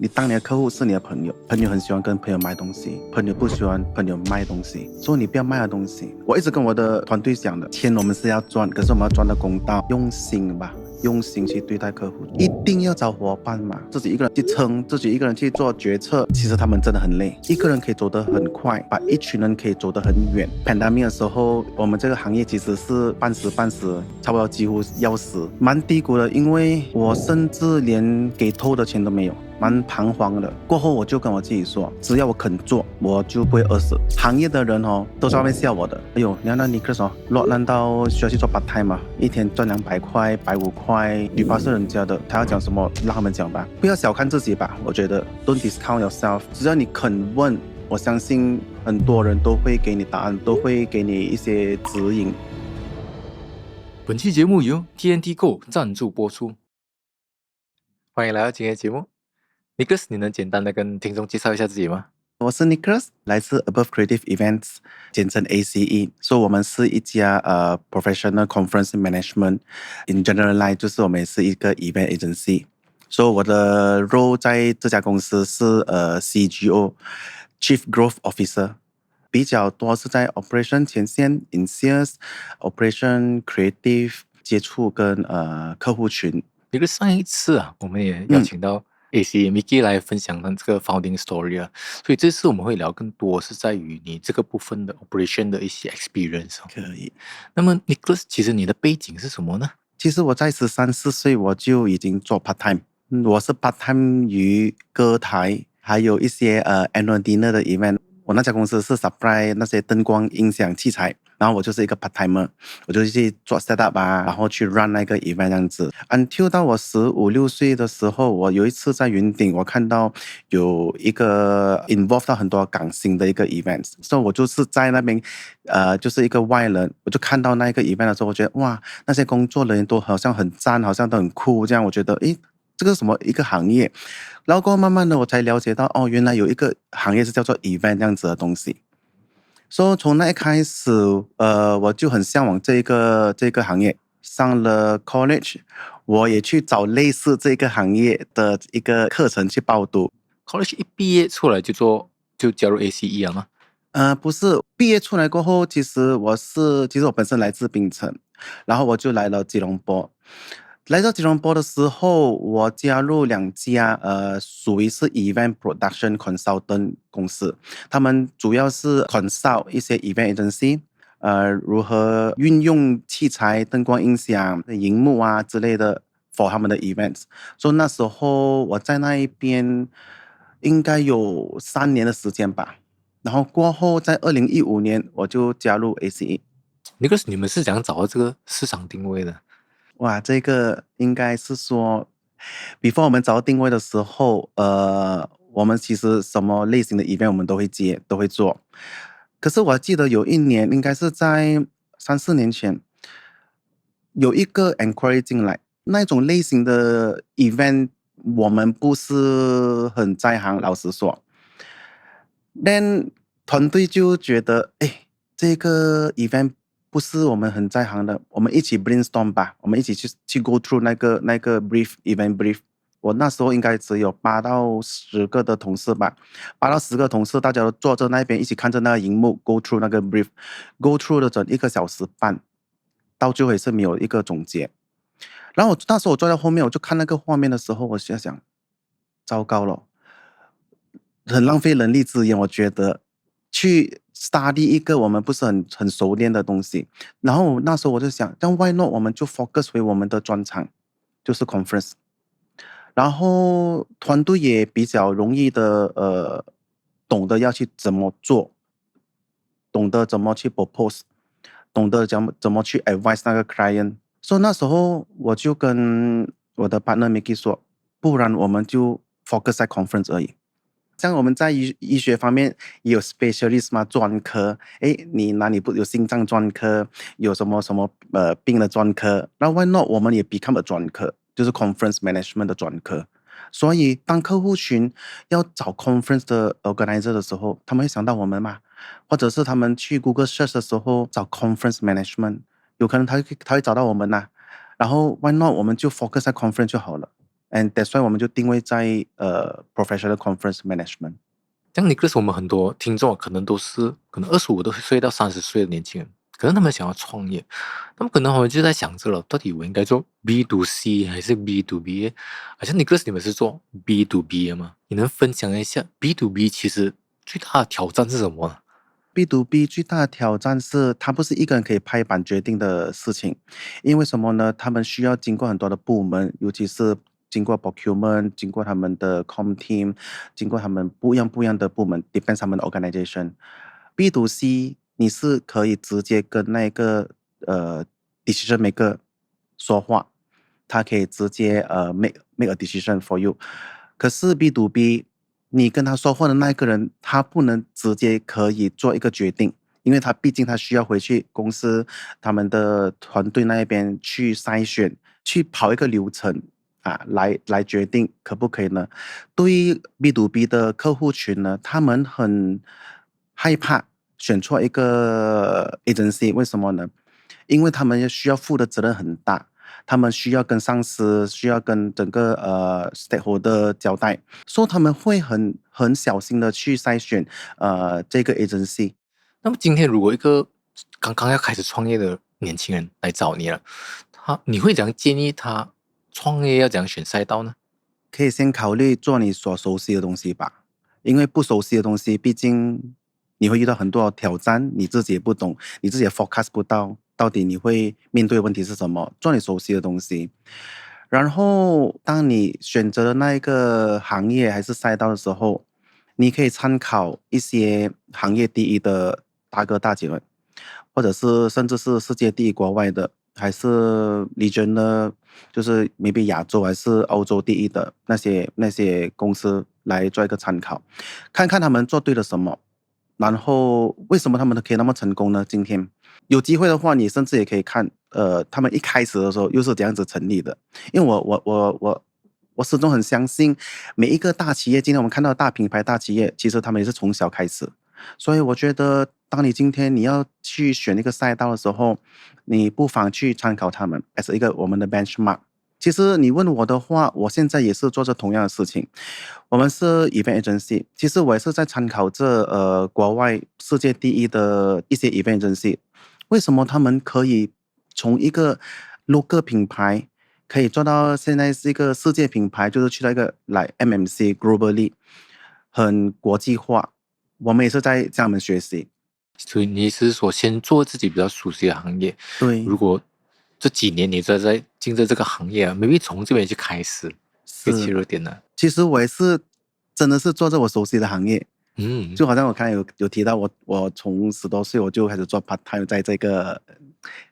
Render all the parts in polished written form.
你当你的客户是你的朋友，朋友很喜欢跟朋友买东西，朋友不喜欢朋友卖东西，所以你不要卖的东西。我一直跟我的团队讲的，钱我们是要赚，可是我们要赚的公道，用心吧。用心去对待客户，一定要找伙伴嘛。自己一个人去撑，自己一个人去做决策，其实他们真的很累。一个人可以走得很快，把一群人可以走得很远。pandemic 的时候，我们这个行业其实是半死半死，差不多几乎要死，蛮低谷的。因为我甚至连给偷的钱都没有。蛮彷徨的。过后我就跟我自己说，只要我肯做，我就不会饿死。行业的人都在外面笑我的。哎呦，你看那 Nicholas 难道需要去做 part time 吗？一天赚200块、150块，旅发是人家的，他要讲什么让他们讲吧。不要小看自己吧，我觉得 don't discount yourself。只要你肯问，我相信很多人都会给你答案，都会给你一些指引。本期节目由 TNT Go 赞助播出。欢迎来到今天的节目。Nicholas， 你能简单的跟听众介绍一下自己吗？我是 Nicholas， 来自 Above Creative Events， 简称 ACE。所以我们是一家professional conference management。In general line， 就是我们也是一个 event agency。所以我的 role 在这家公司是CGO，Chief Growth Officer。比较多是在 operation 前线 in sales、operation creative 接触跟客户群。Nicholas，上一次我们也邀请到 ACE Mickey 来分享这个 founding story 所以这次我们会聊更多是在于你这个部分的 operation 的一些 experience。可以。那么 Nicholas， 其实你的背景是什么呢？其实我在13、14岁我就已经做 part time。我是 part time 于歌台，还有一些annual dinner 的 event。我那家公司是 supply 那些灯光、音响、器材，然后我就是一个 part timer， 我就去做 set up 然后去 run 那个 event 这样子。Until 到我15、16岁的时候，我有一次在云顶，我看到有一个 involve 到很多港星的一个 event， 所以我就是在那边就是一个外人，我就看到那个 event 的时候，我觉得哇，那些工作人员都好像很赞，好像都很酷，这样我觉得诶，这个什么一个行业。然后过后慢慢的我才了解到，原来有一个行业是叫做 event 这样子的东西。所以从那一开始，我就很向往这个行业。上了 college， 我也去找类似这个行业的一个课程去报读。college 一毕业出来就加入 ACE 吗？不是，毕业出来过后，其实我本身来自槟城，然后我就来了吉隆坡。来到吉隆坡的时候，我加入2家属于是 event production consultant 公司，他们主要是 consult 一些 event agency，如何运用器材、灯光、音响、荧幕之类的 for 他们的 events。所以那时候我在那一边应该有3年的时间吧。然后过后在2015年我就加入 ACE。 Nicholas，你们是怎样找到这个市场定位的？哇，这个应该是说 before 我们找到定位的时候，我们其实什么类型的 event 我们都会接，都会做。可是我记得有一年，应该是在3、4年前，有一个 enquiry 进来，那种类型的 event 我们不是很在行，老实说。但团队就觉得，这个 event 不是我们很在行的，我们一起 brainstorm 吧，我们一起去 go through 那个 event brief。我那时候应该只有8到10个的同事吧，8到10个同事，大家都坐在那边一起看着那个荧幕 go through 那个 brief，go through 了整1个小时半，到最后也是没有一个总结。然后那时候我坐在后面，我就看那个画面的时候，我就想，糟糕了，很浪费人力资源，我觉得去 study 一个我们不是很熟练的东西。然后那时候我就想，那 why not 我们就 focus 回我们的专长，就是 conference。然后团队也比较容易的懂得要去怎么做，懂得怎么去 propose， 懂得怎么去 advise 那个 client。所以那时候我就跟我的 partner Mickey 说，不然我们就 focus 在 conference 而已。像我们在医学方面也有 specialist 嘛，专科。你哪里不有心脏专科，有什么病的专科，那 why not 我们也 become a 专科，就是 conference management 的专科。所以当客户群要找 conference 的 organizer 的时候，他们会想到我们嘛？或者是他们去 Google search 的时候找 conference management， 有可能他会找到我们然后 why not 我们就 focus 在 conference 就好了。，and that's why 我们就定位在professional conference management。像 Nicholas，我们很多听众可能都是可能25岁到30岁的年轻人，可能他们想要创业，他们可能他们就在想着了，到底我应该做 B to C 还是 B to B？好像 Nicholas 你们是做 B to B 的吗？你能分享一下 B to B 其实最大的挑战是什么呢？B to B 最大的挑战是，它不是一个人可以拍板决定的事情，因为什么呢？他们需要经过很多的部门，尤其是经过 procurement，经过他们的 com team，经过他们不一样的部门，depends 他们的 organization。B to C，你是可以直接跟那个decision maker 说话，他可以直接make a decision for you。可是 B to B，你跟他说话的那一个人，他不能直接可以做一个决定，因为他毕竟他需要回去公司他们的团队那一边去筛选，去跑一个流程啊，来决定可不可以呢？对于 B to B 的客户群呢，他们很害怕选错一个 agency，为什么呢？因为他们需要负的责任很大，他们需要跟上司，需要跟整个stakeholder 交代，所以他们会很小心的去筛选这个 agency。那么今天如果一个刚刚要开始创业的年轻人来找你了，你会怎样建议他创业要怎样选赛道呢？可以先考虑做你所熟悉的东西吧，因为不熟悉的东西，毕竟你会遇到很多挑战，你自己也不懂，你自己也 forecast 不到，到底你会面对的问题是什么。做你熟悉的东西，然后当你选择的那一个行业还是赛道的时候，你可以参考一些行业第一的大哥大姐们，或者是甚至是世界第一国外的，还是 regional，就是 maybe 亚洲还是欧洲第一的那些公司来做一个参考，看看他们做对了什么，然后为什么他们可以那么成功呢？今天有机会的话，你甚至也可以看，他们一开始的时候又是怎样子成立的，因为我始终很相信每一个大企业，今天我们看到的大品牌、大企业，其实他们也是从小开始。所以我觉得，当你今天你要去选一个赛道的时候，你不妨去参考他们，as 一个我们的 benchmark。其实你问我的话，我现在也是做着同样的事情。我们是 event agency，其实我也是在参考这国外世界第一的一些 event agency，为什么他们可以从一个 local 品牌可以做到现在是一个世界品牌，就是去到一个来 MMC globally 很国际化，我们也是在向他们学习。所以你是说先做自己比较熟悉的行业，对，如果这几年你在进入这个行业啊，maybe 从这边去开始一个切是，入点呢？其实我也是真的是做着我熟悉的行业，嗯，就好像我刚才有提到我从10多岁我就开始做 part time，在这个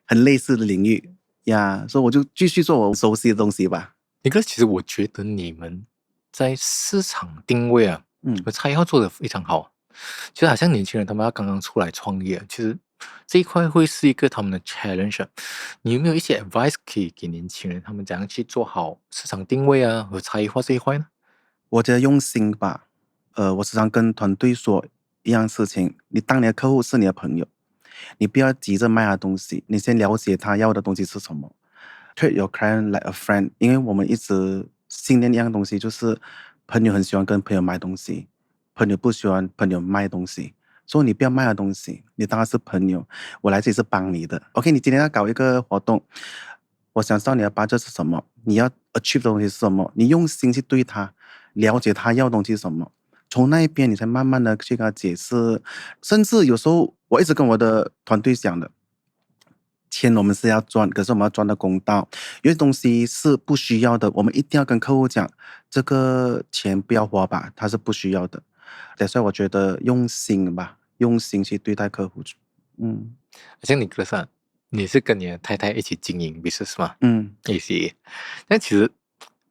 很类似的领域呀，所以我就继续做我熟悉的东西吧。一个其实我觉得你们在市场定位啊嗯。和差异化做得非常好，就好像年轻人他们要刚刚出来创业，其实这一块会是一个他们的 challenge 啊。你有没有一些 advice 可以给年轻人，他们怎样去做好市场定位啊和差异化这一块呢？我觉得用心吧。我时常跟团队说一样事情：你当你的客户是你的朋友，你不要急着卖他东西，你先了解他要的东西是什么。Treat your client like a friend，因为我们一直信念一样东西，就是朋友很喜欢跟朋友买东西，朋友不喜欢朋友卖东西。所以你不要卖的东西，你当然是朋友，我来这里是帮你的。OK，你今天要搞一个活动，我想知道你的 budget 是什么，你要 achieve 的东西是什么，你用心去对他，了解他要的东西是什么，从那一边你才慢慢的去跟他解释，甚至有时候我一直跟我的团队讲的，钱我们是要赚，可是我们要赚的公道，有些东西是不需要的，我们一定要跟客户讲，这个钱不要花吧，他是不需要的。所以我觉得用心吧，用心去对待客户。嗯好像你哥上，你是跟你的太太一起经营 business 吗？嗯。一起，但其实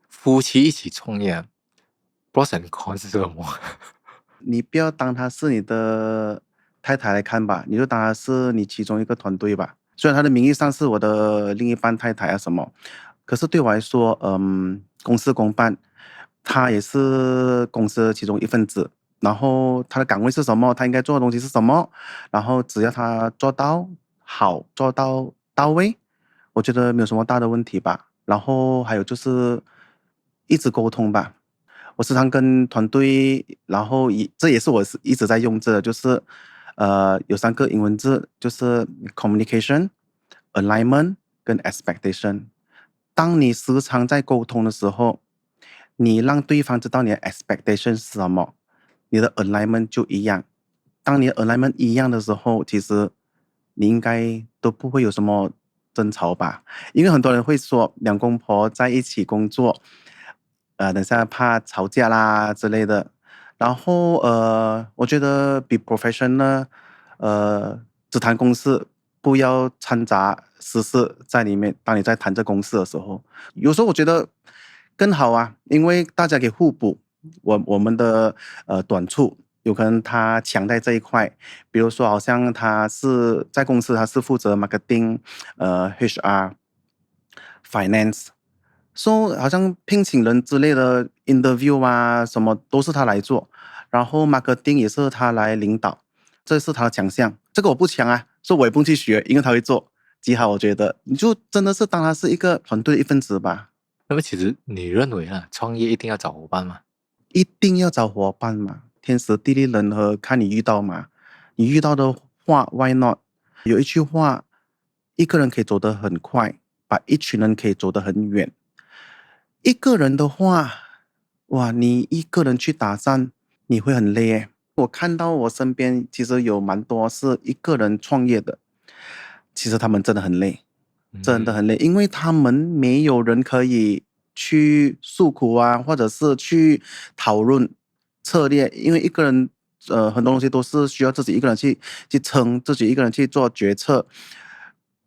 夫妻一起创业啊，pros and cons 是什么？你不要当他是你的太太来看吧，你就当他是你其中一个团队吧。虽然他的名义上是我的另一半太太啊什么，可是对我来说，公事公办，他也是公司的其中一份子。然后他的岗位是什么，他应该做的东西是什么，然后只要他做到好，做到位，我觉得没有什么大的问题吧。然后还有就是一直沟通吧。我时常跟团队，然后这也是我一直在用这，就是有3个英文字，就是 communication、alignment 跟 expectation。当你时常在沟通的时候，你让对方知道你的 expectation 是什么，你的 alignment 就一样。当你的 alignment 一样的时候，其实你应该都不会有什么争吵吧？因为很多人会说两公婆在一起工作，等下怕吵架啦之类的。然后我觉得比 professional，只谈公事，不要掺杂私事在里面。当你在谈这公事的时候，有时候我觉得更好啊，因为大家可以互补我们的短处。有可能他强在这一块，比如说好像他是在公司他是负责 marketing、HR、finance，说好像聘请人之类的 interview 啊，什么都是他来做，然后 marketing 也是他来领导，这是他的强项。这个我不强啊，所以我也不用去学，因为他会做，极好。我觉得你就真的是当他是一个团队的一份子吧。那么其实你认为啊，创业一定要找伙伴吗？一定要找伙伴嘛，天时地利人和，看你遇到嘛。你遇到的话，why not？有一句话，一个人可以走得很快，把一群人可以走得很远。一个人的话，哇，你一个人去打仗，你会很累诶。我看到我身边其实有蛮多是一个人创业的，其实他们真的很累，真的很累，因为他们没有人可以去诉苦啊，或者是去讨论策略，因为一个人很多东西都是需要自己一个人去撑，自己一个人去做决策，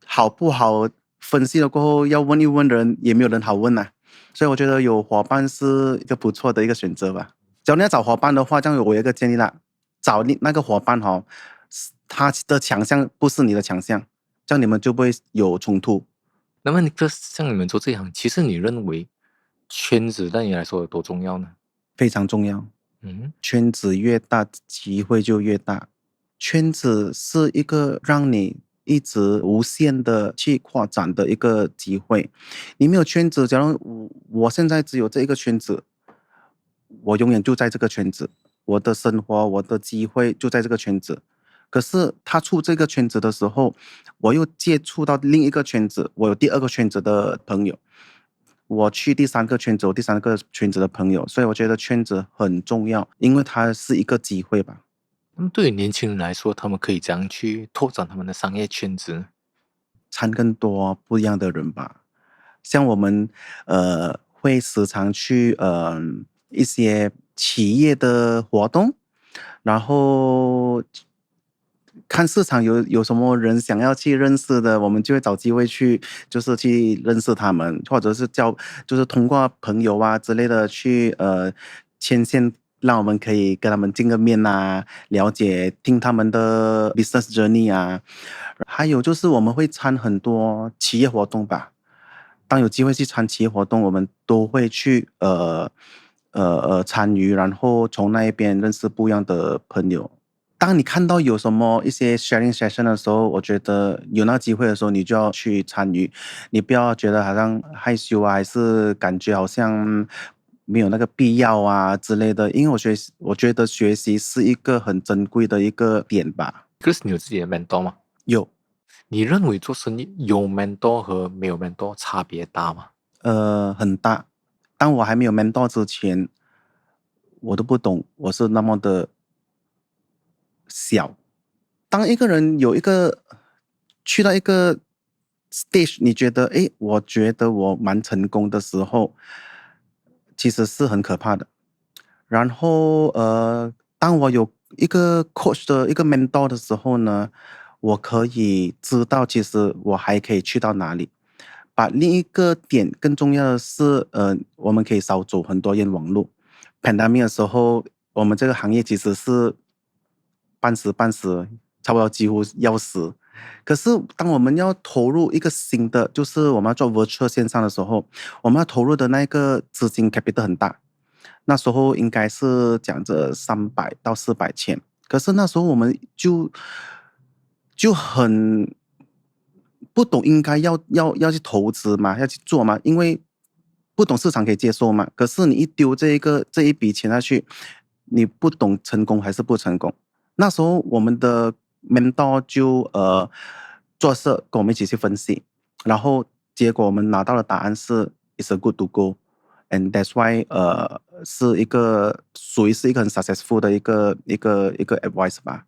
好不好分析了过后要问一问人，也没有人好问啊。所以我觉得有伙伴是一个不错的一个选择吧。假如你要找伙伴的话，这样我有一个建议啦，找你那个伙伴哦，他的强项不是你的强项，这样你们就不会有冲突。那么像你们做这一行，其实你认为圈子对你来说有多重要呢？非常重要。嗯，圈子越大，机会就越大。圈子是一个让你一直无限的去扩展的一个机会。你没有圈子，假如我现在只有这一个圈子，我永远就在这个圈子，我的生活、我的机会就在这个圈子。可是踏出这个圈子的时候，我又接触到另一个圈子，我有第2个圈子的朋友，我去第3个圈子，有第3个圈子的朋友，所以我觉得圈子很重要，因为它是一个机会吧。那么对于年轻人来说，他们可以怎样去拓展他们的商业圈子呢？参更多不一样的人吧。像我们会时常去一些企业的活动，然后看市场有什么人想要去认识的，我们就会找机会去，就是去认识他们，或者是就是通过朋友啊之类的去牵线，让我们可以跟他们见个面啊，了解听他们的 business journey 啊。还有就是我们会参很多企业活动吧，当有机会去参企业活动，我们都会去参与，然后从那一边认识不一样的朋友。当你看到有什么一些 sharing session 的时候，我觉得有那机会的时候，你就要去参与，你不要觉得好像害羞啊，还是感觉好像没有那个必要啊之类的。因为我觉得学习是一个很珍贵的一个点吧。可是你有自己的 mentor 吗？有，你认为做生意有 mentor 和没有 mentor 差别大吗？很大。当我还没有 mentor 之前，我都不懂我是那么的小。当一个人去到一个 stage，你觉得诶，我觉得我蛮成功的时候，其实是很可怕的。然后当我有一个 coach 的一个 mentor 的时候呢，我可以知道其实我还可以去到哪里。把另一个点更重要的是，我们可以少走很多冤枉路。pandemic 的时候，我们这个行业其实是半死半死，差不多几乎要死。可是当我们要投入一个新的，就是我们要做 virtual 线上的时候，我们要投入的那个资金 capital 很大。那时候应该是讲着300到400千，可是那时候我们就很不懂应该要去投资嘛，要去做嘛，因为不懂市场可以接受嘛，可是你一丢这一笔钱下去，你不懂成功还是不成功。那时候我们的 mentor 就做事跟我们一起去分析，然后结果我们拿到的答案是 is a good to go，and that's why 是一个属于是一个很 successful 的一个 advice 吧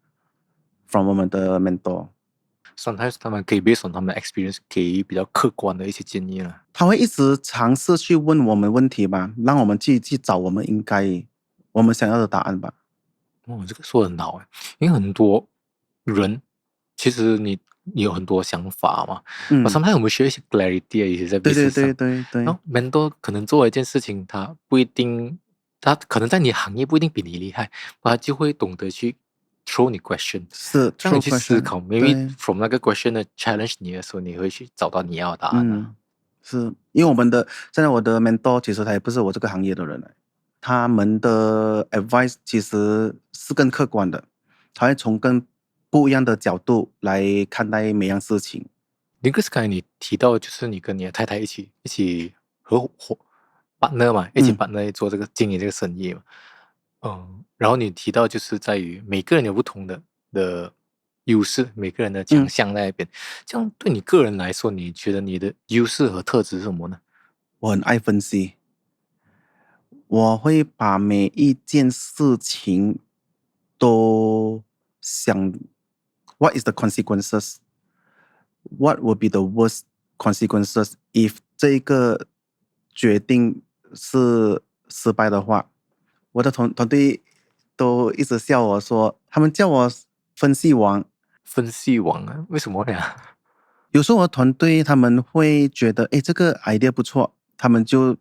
，from 我们的 mentor。sometimes 他们可以 based on 他们的 experience 给比较客观的一些建议了。他会一直尝试去问我们问题吧，让我们去找我们想要的答案吧。哦，这个说得很好哎，因为很多人其实你有很多想法嘛，我 sometimes 我们需要一些 clarity 啊，也是在 对对 business 上。对对对，然后 mentor 可能做一件事情，他不一定，他可能在你行业不一定比你厉害，他就会懂得去 throw 你 question，是 让你 true 去思 question，考，maybe 对，from 那个 question 的 challenge 你的时候，你会去找到你要的答案啊。是因为现在我的 mentor 其实他也不是我这个行业的人来，他们的 advice 其实是更客观的，他会从更不一样的角度来看待每样事情。林克斯刚才你提到，就是你跟你的太太一起合伙 partner 嘛，一起嗯 partner 做这个经营这个生意嘛。然后你提到就是在于每个人有不同的优势，每个人的强嗯，项在那边。这样对你个人来说，你觉得你的优势和特质是什么呢？我很爱分析，我会把每一件事情都想 what is the consequences? What will be the worst consequences if 这一个决定是失败的话？我的团队都一直笑我说，他们叫我分析王。分析网啊，为什么呀？有时候我的团队他们会觉得，诶，这个 idea 不错，他们就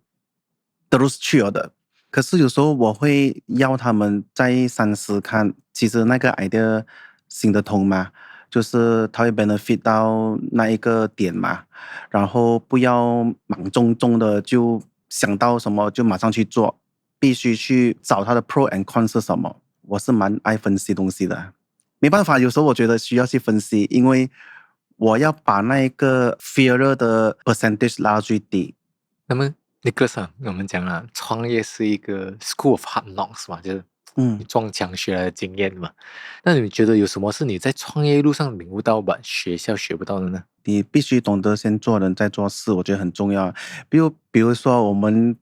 都是去了的。可是有时候我会要他们再三思看，其实那个 idea 行得通吗？就是它会 benefit 到那一个点嘛，然后不要莽撞撞的就想到什么就马上去做，必须去找它的 pro and con 是什么。我是蛮爱分析东西的。没办法，有时候我觉得需要去分析，因为我要把那一个 failure 的 percentage 拉到最低。那么 Nicholas 啊，我们讲了，创业是一个 school of hard knocks 嘛，就是你嗯，撞墙学来的经验嘛。那你觉得有什么是你在创业路上领悟到吧，学校学不到的呢？你必须懂得先做人再做事，我觉得很重要。比如说，我们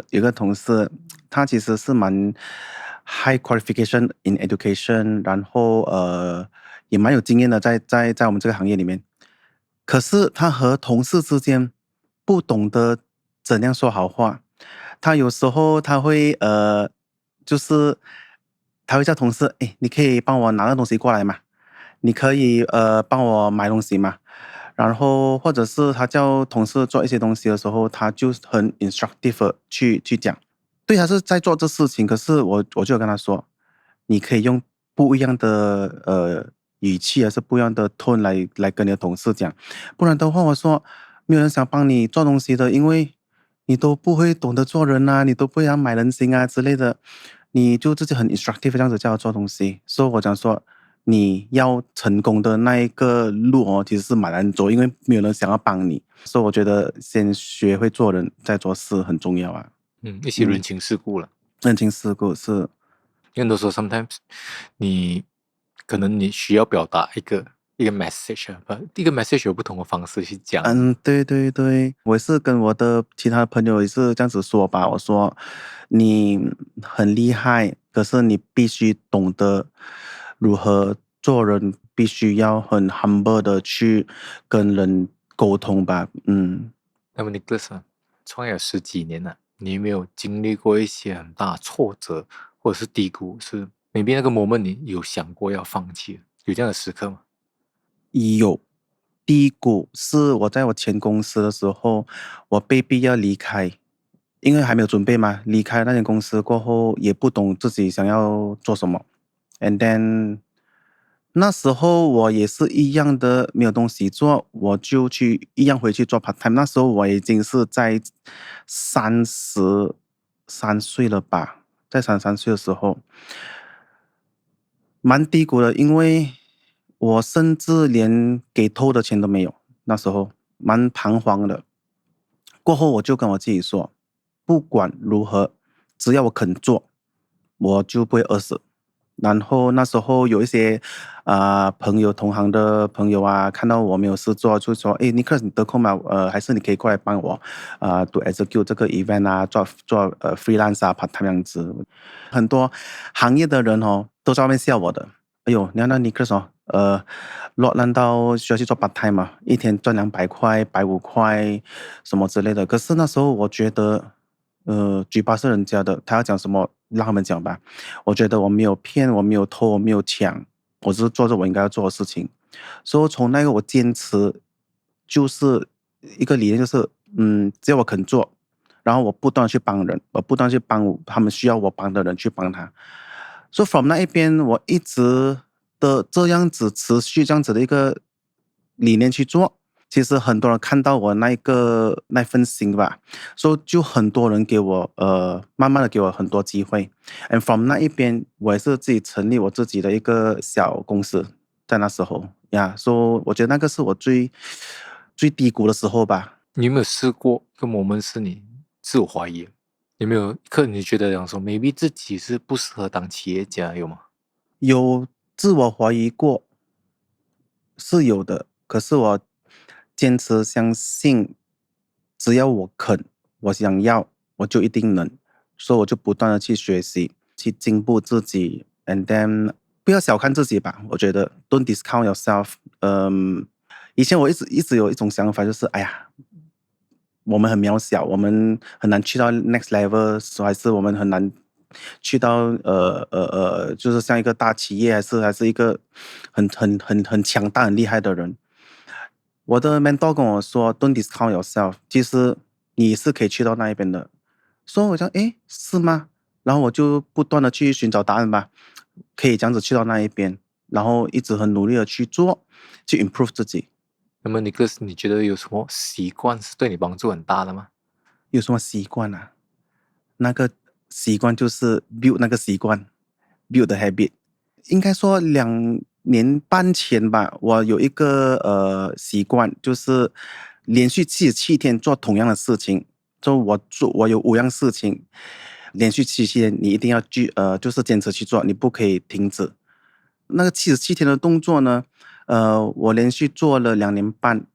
有个同事，他其实是蛮 high qualification in education，然后也蛮有经验的在我们这个行业里面。可是他和同事之间不懂得怎样说好话，他有时候他会就是他会叫同事，哎，你可以帮我拿个东西过来吗？你可以帮我买东西吗？然后或者是他叫同事做一些东西的时候，他就很 instructive 地去讲，对，他是在做这事情，可是我就有跟他说，你可以用不一样的语气，还是不一样的 tone 来跟你的同事讲，不然的话，我说没有人想帮你做东西的，因为你都不会懂得做人啊，你都不会要买人心啊之类的，你就自己很 instructive 这样子叫我做东西，所以我讲说。你要成功的那一个路哦，其实是蛮难走，因为没有人想要帮你，所以我觉得先学会做人，再做事很重要啊。一些人嗯，情世故了。认清事故是，因为很多时候，sometimes 你可能你需要表达一个 message 啊，一个 message 有不同的方式去讲啊。嗯，对对对，我也是跟我的其他朋友也是这样子说吧。我说你很厉害，可是你必须懂得如何做人，必须要很 humble 的去跟人沟通吧。嗯。那么 Nicholas 啊，创业了十几年了，你有没有经历过一些很大的挫折或者是低谷？是 maybe 那个 moment 你有想过要放弃的有这样的时刻吗？有，第一股是我在我前公司的时候，我被逼要离开，因为还没有准备嘛。离开那间公司过后，也不懂自己想要做什么，and then 那时候我也是一样的，没有东西做，我就一样回去做 part time。那时候我已经是在33岁了吧，在33岁的时候。蛮低谷的，因为我甚至连给偷的钱都没有，那时候蛮彷徨的。过后我就跟我自己说，不管如何，只要我肯做，我就不会饿死。然后那时候有一些朋友同行的朋友啊，看到我没有事做，就说：“诶 Nicholas 你得空吗？还是你可以过来帮我to execute 这个 event 啊，做freelance 啊 part time 这样子。”很多行业的人哦都在外面笑我的。哎呦，你看那 Nicholas 哦，落难到需要去做 part time 嘛，一天赚200块、150块什么之类的。可是那时候我觉得，嘴巴是人家的，他要讲什么让他们讲吧。我觉得我没有骗，我没有偷，我没有抢，我只是做着我应该要做的事情。所以从那个我坚持，就是一个理念，就是只要我肯做，然后我不断地去帮人，我不断地去帮他们需要我帮的人去帮他。So from 那一边，我一直的这样子持续这样子的一个理念去做，其实很多人看到我那份心吧，所以就很多人给我慢慢的给我很多机会，and from 那一边，我也是自己成立我自己的一个小公司，在那时候呀，所以我觉得那个是我最低谷的时候吧。你有没有试过一个 moment 是你自我怀疑？有没有一刻你觉得讲说，maybe 自己是不适合当企业家，有吗？有自我怀疑过，是有的，可是我坚持相信，只要我肯，我想要，我就一定能，所以我就不断的去学习，去进步自己，and then 不要小看自己吧，我觉得 don't discount yourself。以前我一直有一种想法，就是哎呀，我们很渺小，我们很难去到 next level，还是我们很难去到就是像一个大企业，还是一个很强大、很厉害的人。我的 mentor 跟我说，"Don't discount yourself"，其实你是可以去到那一边的。所以我想，诶，是吗？然后我就不断的去寻找答案吧，可以这样子去到那一边，然后一直很努力的去做，去 improve 自己。那么你觉得有什么习惯是对你帮助很大的吗？有什么习惯啊？那个习惯就是 build 那个习惯，build the habit。应该说2年半前吧，我有一个习惯，就是连续77天做同样的事情。就我有5样事情，连续77天，你一定要就是坚持去做，你不可以停止。那个77天的动作呢，我连续做了2年半。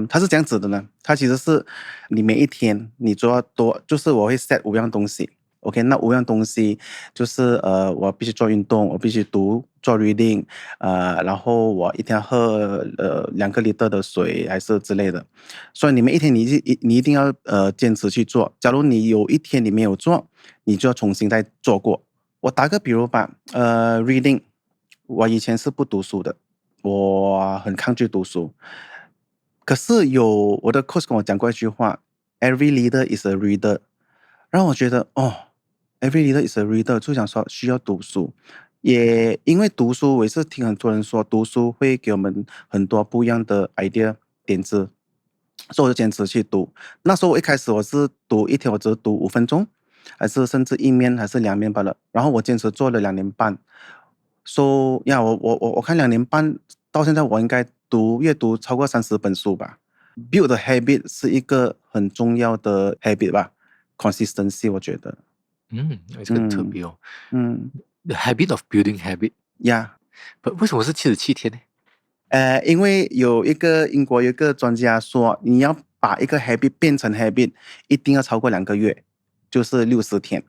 它是这样子的呢，它其实是你每一天你做要多，就是我会 set 5样东西。OK，那5样东西就是我必须做运动，我必须做 reading，然后我一天要喝2个liter的水还是之类的。所以你每一天你一定要坚持去做。假如你有一天你没有做，你就要重新再做过。我打个比如吧，reading，我以前是不读书的，我很抗拒读书。可是我的 coach 跟我讲过一句话，"Every leader is a reader"，让我觉得，"Every leader is a reader" 就想说需要读书。也因为读书，我也是听很多人说，读书会给我们很多不一样的 idea 点子，所以我就坚持去读。那时候我一开始我是读一天，我只是读5分钟，还是甚至1面还是2面罢了。然后我坚持做了2年半。呀，我看2年半到现在，我应该阅读超过30本书吧。Build a habit 是一个很重要的 habit 吧，consistency 我觉得。这个很特嗯别哦。嗯 The habit of building habit，呀。为什么是77天呢？因为英国有一个专家说，你要把一个 habit 变成 habit，一定要超过2个月，就是60天。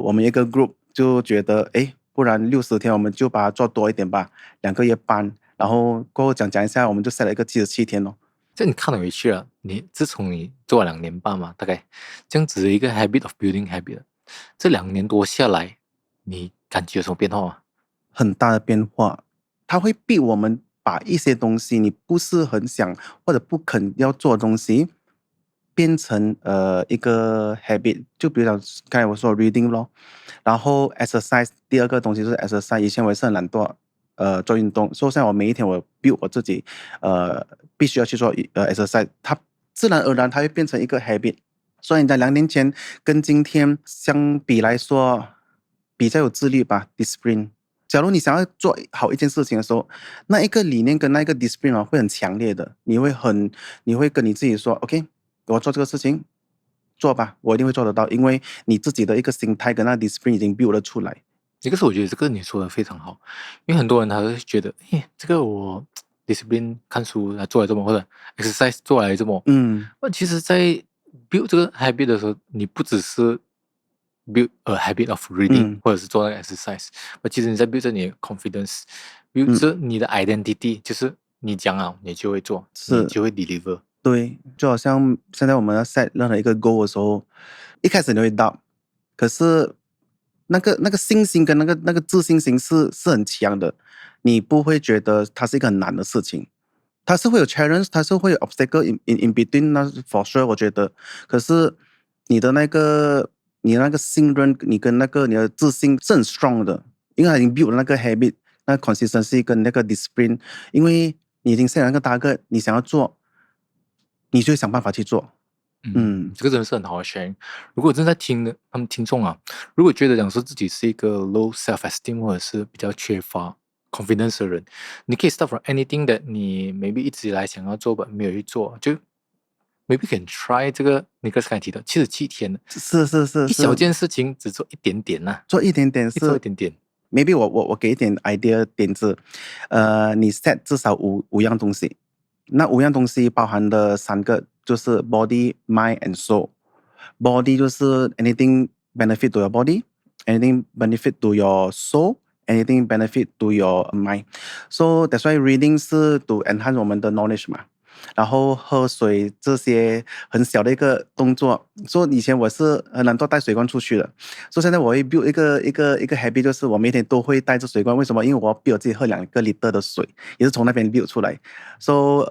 我们一个 group 就觉得，诶，不然60天我们就把它做多一点吧，2个月半，然后过后讲一下，我们就 set 了一个77天咯。这你看得回去了，自从你做了2年半嘛，大概这样子的一个 habit of building habit，这2年多下来，你感觉有什么变化吗？很大的变化。它会逼我们把一些东西你不是很想或者不肯要做的东西，变成一个 habit。就比如讲刚才我说 reading 咯，然后 exercise 第二个东西就是 exercise。以前我也是很懒惰，做运动，所以现在我每一天我 build 我自己，必须要去做exercise，它自然而然它会变成一个 habit。所以你在2年前跟今天相比来说，比较有自律吧，discipline。假如你想要做好一件事情的时候，那一个理念跟那一个 discipline 会很强烈的，你会跟你自己说，OK，我要做这个事情，做吧，我一定会做得到，因为你自己的一个心态跟那 discipline 已经 build 了出来。这个是我觉得这个你说的非常好，因为很多人他会觉得，这个我 discipline 看书来做来这么，或者 exercise 做来这么，嗯其实，在 build 这个 habit 的时候，你不只是 build a habit of reading，嗯或者是做那个 exercise，其实你在 build 着你的 confidence，build 嗯，着你的 identity，就是你讲了，你就会做，你是。就会 deliver。对，就好像现在我们要 set 任何一个 goal 的时候，一开始你会 doubt，可是那个信心跟那个自信心是很强的，你不会觉得它是一个很难的事情，它是会有 challenge，它是会有 obstacle in between，那是 for sure 我觉得，可是你那个信任，你跟你的自信是很 strong 的，因为它已经 build 了那个 habit，那 consistency 跟那个 discipline，因为你已经 set 了那个 target，你想要做。你就会想办法去做。嗯这个真的是很好的 sharing。如果正在听的他们听众啊，如果觉得讲说自己是一个 low self esteem 或者是比较缺乏 confidence 的人，你可以 start from anything that 你 maybe 一直以来想要做吧，没有去做，就 maybe can try 这个你刚才提的77天的是是是一小是，件事情，只做一点点呐、做一点点一做一是 点点。maybe 我给一点 idea 点子，你 set 至少五样东西，那五样东西包含的三个就是 body, mind and soul。body 就是 anything benefit to your body, anything benefit to your soul, anything benefit to your mind. So that's why reading 是 to enhance 我们的 knowledge 嘛。然后喝水这些很小的一个动作，说以前我是很懒惰带水罐出去的，所以现在我会 build 一个 habit，就是我每天都会带着水罐。为什么？因为我要逼我自己喝2个liter的水，也是从那边 build 出来。So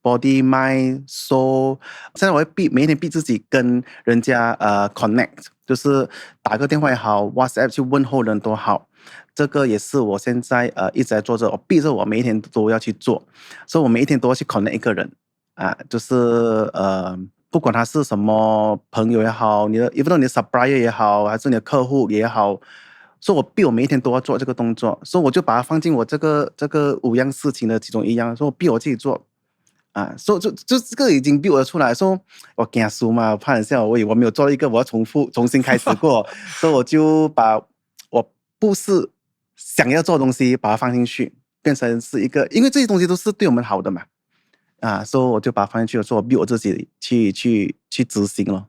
body mind soul，现在我会每一天逼自己跟人家connect，就是打个电话也好，WhatsApp 去问候人都好。这个也是我现在一直在做着，我逼着我每一天都要去做，所以我每一天都要去 connect 一个人啊，就是不管他是什么朋友也好，even though 你的 supplier 也好，还是你的客户也好，所以我逼我每一天都要做这个动作，所以我就把它放进我这个5样事情的其中一样，所以我逼我自己做。啊，所以就这个已经逼我出来，说我惊输嘛，我怕人笑我，以为我没有做一个，我要重新开始过，所以我就把我不是想要做的东西，把它放进去，变成是一个，因为这些东西都是对我们好的嘛，所以我就把它放进去了，说我逼我自己去执行了。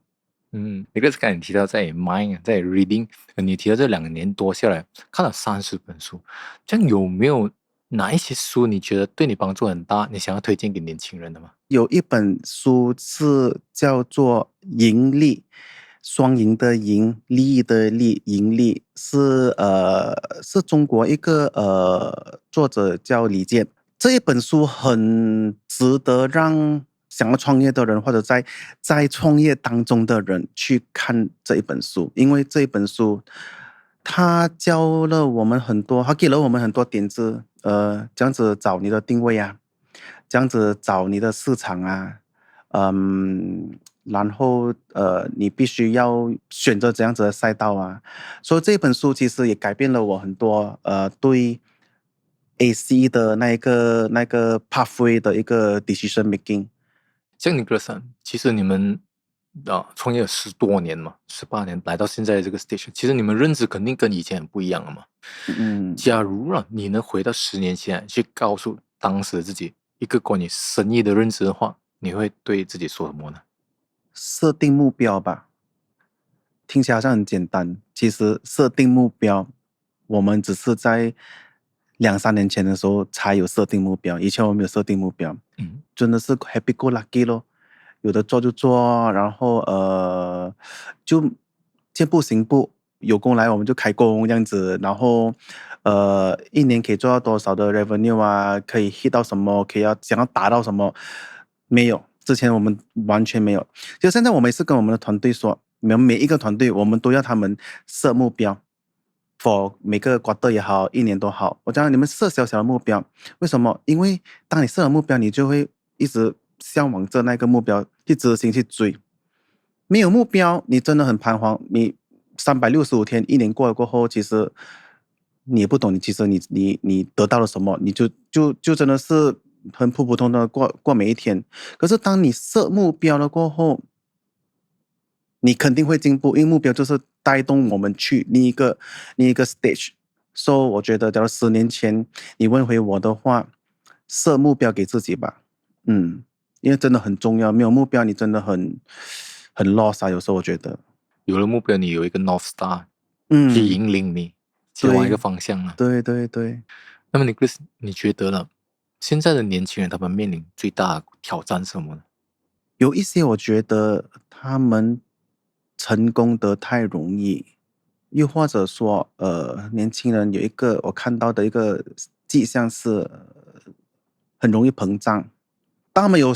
那个是刚才你提到在 mind 在 reading，你提到这2年多下来看了30本书，这样有没有哪一些书你觉得对你帮助很大，你想要推荐给年轻人的吗？有一本书是叫做《盈利》，双赢的赢，利益的利，盈利是中国一个作者叫李健。这一本书很值得让想要创业的人或者在创业当中的人去看这一本书，因为这一本书它教了我们很多，它给了我们很多点子，这样子找你的定位啊，这样子找你的市场啊，然后你必须要选择怎样子的赛道啊，所以这本书其实也改变了我很多，对 AC 的那个 pathway 的一个 decision making。像你哥三，其实你们创业了10多年嘛，18年来到现在的这个 station，其实你们认知肯定跟以前很不一样了嘛。嗯，假如你能回到10年前去告诉当时的自己一个关于生意的认知的话，你会对自己说什么呢？设定目标吧，听起来好像很简单，其实设定目标，我们只是在2、3年前的时候才有设定目标，以前我没有设定目标，嗯，真的是 happy go lucky 咯，有的做就做，然后就见步行步，有工来我们就开工这样子，然后一年可以做到多少的 revenue 啊，可以 hit 到什么，想要达到什么，没有，之前我们完全没有。就现在我们也是跟我们的团队说，每一个团队我们都要他们设目标，for 每个 quarter 也好，一年都好，我讲你们设小小的目标，为什么？因为当你设了目标，你就会一直向往着那个目标去执行去追。没有目标，你真的很彷徨。你365天，一年过了过后，其实你也不懂，其实你得到了什么，你就真的是很普普通通的过每一天。可是当你设目标了过后，你肯定会进步，因为目标就是带动我们去另一个 stage。So 我觉得，假如10年前你问回我的话，设目标给自己吧。因为真的很重要，没有目标你真的很 lost 啊。有时候我觉得，有了目标，你有一个 North Star 去嗯，引领你前往一个对方向了。对对对。那么Nicholas，你觉得了，现在的年轻人他们面临最大的挑战是什么呢？有一些我觉得他们成功得太容易，又或者说，年轻人有一个我看到的一个迹象是，很容易膨胀。当他们有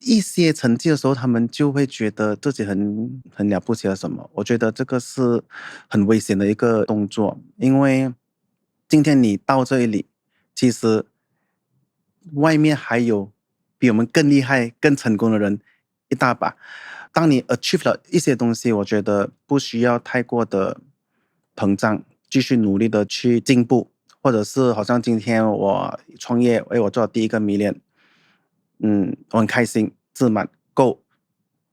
一些成绩的时候，他们就会觉得自己很了不起了什么。我觉得这个是很危险的一个动作，因为今天你到这里，其实外面还有比我们更厉害、更成功的人一大把。当你 achieve 了一些东西，我觉得不需要太过的膨胀，继续努力的去进步，或者是好像今天我创业，我做了第一个 million，我很开心，自满，够，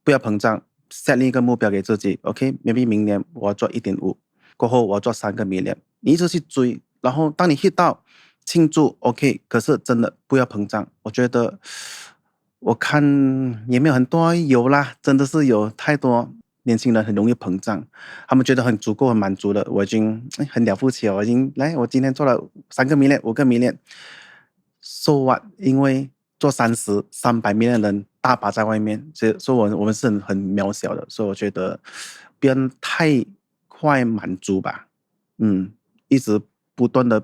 不要膨胀，set 另一个目标给自己，OK，maybe 明年我要做1.5，过后我要做3个 million，你一直去追，然后当你 hit 到庆祝 OK，可是真的不要膨胀，我觉得我看也没有很多，有啦，真的是有太多年轻人很容易膨胀，他们觉得很足够、很满足了，我已经很了不起了，我今天做了3个 million、5个 million，so what？因为做30、300 million 的人大把在外面，所以我们是很渺小的，所以我觉得不要太快满足吧，一直不断的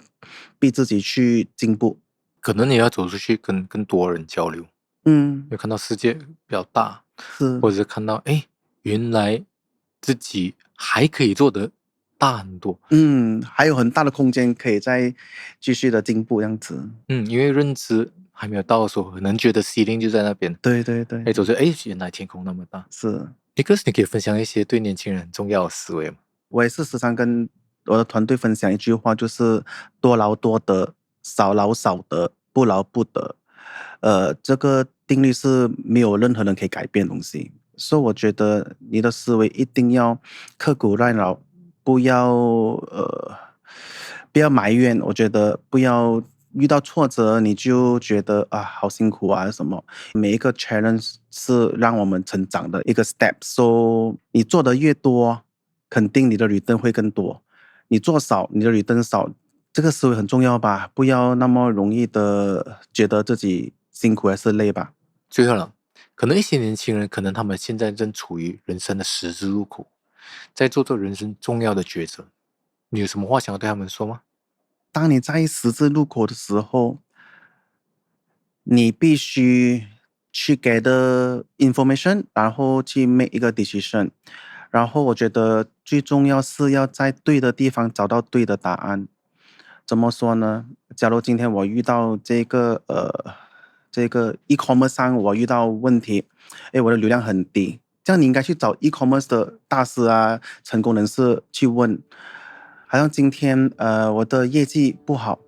逼自己去进步。可能你要走出去跟更多人交流，嗯，会看到世界比较大，是，或者是看到原来自己还可以做得大很多。还有很大的空间可以再继续的进步，这样子。因为认知还没有到的时候，可能觉得 ceiling 就在那边。对对对，走着原来天空那么大。是。Nicholas，你可以分享一些对年轻人很重要的思维吗？我也是时常跟我的团队分享一句话，就是多劳多得，少劳少得，不劳不得。这个定律是没有任何人可以改变的东西，所以我觉得你的思维一定要刻苦耐劳，不要不要埋怨，我觉得不要遇到挫折你就觉得啊好辛苦啊什么，每一个 challenge 是让我们成长的一个 step，so 你做的越多，肯定你的 return 会更多，你做少你的 return 少，这个思维很重要吧，不要那么容易的觉得自己辛苦还是累吧。最后了，可能一些年轻人，可能他们现在正处于人生的十字路口，在做着人生重要的抉择。你有什么话想要对他们说吗？当你在十字路口的时候，你必须去 gather information，然后去 make 一个 decision。然后我觉得最重要是要在对的地方找到对的答案。怎么说呢？假如今天我遇到这个 e-commerce 上我遇到问题，我的流量很低，这样你应该去找 e-commerce 的大师啊、成功人士去问。好像今天我的业绩不好，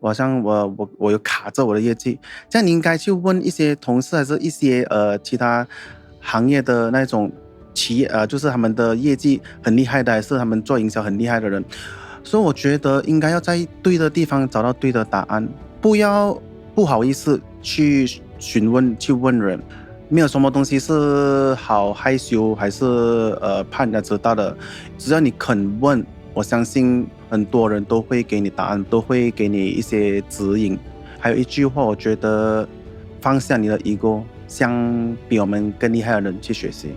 好像我有卡着我的业绩，这样你应该去问一些同事还是一些其他行业的那种企业就是他们的业绩很厉害的，还是他们做营销很厉害的人。所以我觉得应该要在对的地方找到对的答案，不要不好意思去询问去问人，没有什么东西是好害羞还是怕人家知道的，只要你肯问，我相信很多人都会给你答案，都会给你一些指引。还有一句话，我觉得放下你的 ego，向比我们更厉害的人去学习。